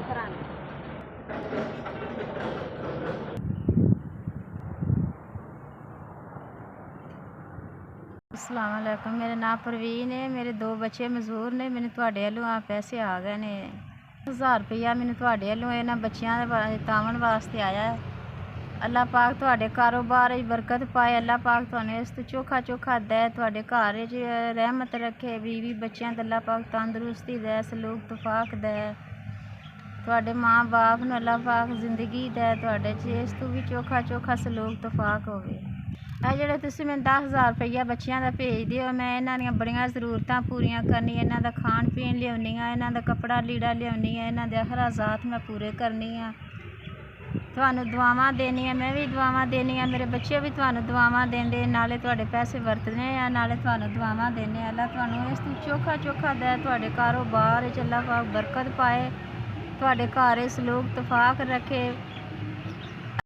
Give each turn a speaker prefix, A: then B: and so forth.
A: कराने। अस्सलाम वालेकुम, मेरा नाम परवीन है। मेरे 2 बच्चे मजदूर ने। मैंने ਤੁਹਾਡੇ ਵੱਲੋਂ ਆ ਪੈਸੇ ਆ ਗਏ ਨੇ 1000 ਰੁਪਇਆ। ਮੈਨੂੰ ਤੁਹਾਡੇ ਵੱਲੋਂ ਇਹਨਾਂ ਬੱਚਿਆਂ ਦੇ ਤਾਵਣ ਵਾਸਤੇ ਆਇਆ ਹੈ। ਅੱਲਾਹ ਪਾਕ ਤੁਹਾਡੇ ਕਾਰੋਬਾਰ ਵਿੱਚ ਬਰਕਤ ਪਾਏ। ਅੱਲਾਹ ਪਾਕ ਤੁਹਾਨੂੰ ਇਸ ਤੋਂ ਚੋਖਾ ਦੇ, ਤੁਹਾਡੇ ਘਰ ਵਿੱਚ ਰਹਿਮਤ ਰੱਖੇ। ਬੀਵੀ ਬੱਚਿਆਂ ਦਾ ਅੱਲਾਹ ਪਾਕ ਤੰਦਰੁਸਤੀ ਦੇ, ਸਲੂਕ ਤਫਾਕ ਦੇ। ਤੁਹਾਡੇ ਮਾਂ ਬਾਪ ਨੂੰ ਅੱਲਾਹ ਪਾਕ ਜ਼ਿੰਦਗੀ ਦੇ, ਤੁਹਾਡੇ 'ਚ ਇਸ ਤੋਂ ਵੀ ਚੋਖਾ ਸਲੂਕ ਤਫਾਕ ਹੋਵੇ। ਇਹ ਜਿਹੜੇ ਤੁਸੀਂ ਮੈਨੂੰ 10,000 ਰੁਪਈਆ ਬੱਚਿਆਂ ਦਾ ਭੇਜਦੇ ਹੋ, ਮੈਂ ਇਹਨਾਂ ਦੀਆਂ ਬੜੀਆਂ ਜ਼ਰੂਰਤਾਂ ਪੂਰੀਆਂ ਕਰਨੀਆਂ। ਇਹਨਾਂ ਦਾ ਖਾਣ ਪੀਣ ਲਿਆਉਣੀ ਆ, ਇਹਨਾਂ ਦਾ ਕੱਪੜਾ ਲੀੜਾ ਲਿਆਉਣੀ ਆ, ਇਹਨਾਂ ਦੇ ਅਖਰਾਜ਼ਾਤ ਮੈਂ ਪੂਰੇ ਕਰਨੀ ਆ। ਤੁਹਾਨੂੰ ਦੁਆਵਾਂ ਦੇਣੀਆਂ, ਮੈਂ ਵੀ ਦੁਆਵਾਂ ਦੇਣੀਆਂ, ਮੇਰੇ ਬੱਚੇ ਵੀ ਤੁਹਾਨੂੰ ਦੁਆਵਾਂ ਦਿੰਦੇ। ਨਾਲੇ ਤੁਹਾਡੇ ਪੈਸੇ ਵਰਤਣੇ ਆ, ਨਾਲੇ ਤੁਹਾਨੂੰ ਦੁਆਵਾਂ ਦੇਣੇ ਆ। ਅੱਲਾਹ ਤੁਹਾਨੂੰ ਇਸ ਤੋਂ ਚੋਖਾ ਦੇ, ਤੁਹਾਡੇ ਕਾਰੋਬਾਰ ਵਿੱਚ ਅੱਲਾਹ ਪਾਕ ਬਰਕਤ ਪਾਏ, ਤੁਹਾਡੇ ਘਰ ਸਲੂਕ ਤਫਾਕ ਰੱਖੇ।